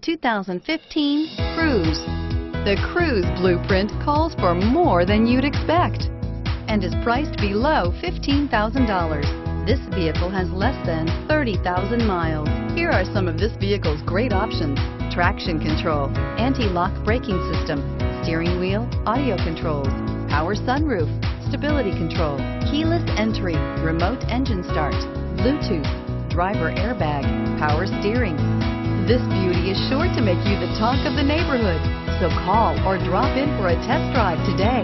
2015 Cruze. The Cruze blueprint calls for more than you'd expect and is priced below $15,000. This vehicle has less than 30,000 miles. Here are some of this vehicle's great options: traction control, anti-lock braking system, steering wheel audio controls, power sunroof, stability control, keyless entry, remote engine start, Bluetooth, driver airbag, power steering. This beauty is sure to make you the talk of the neighborhood, so call or drop in for a test drive today.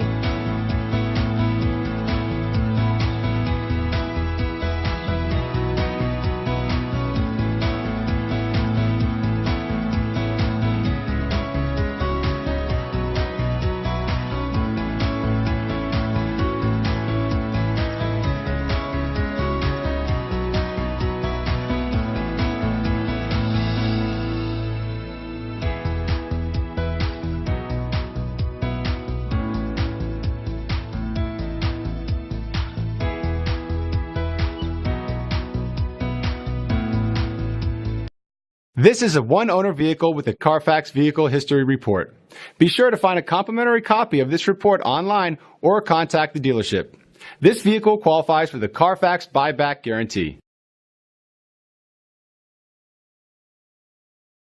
This is a one-owner vehicle with a Carfax Vehicle History Report. Be sure to find a complimentary copy of this report online or contact the dealership. This vehicle qualifies for the Carfax Buyback Guarantee.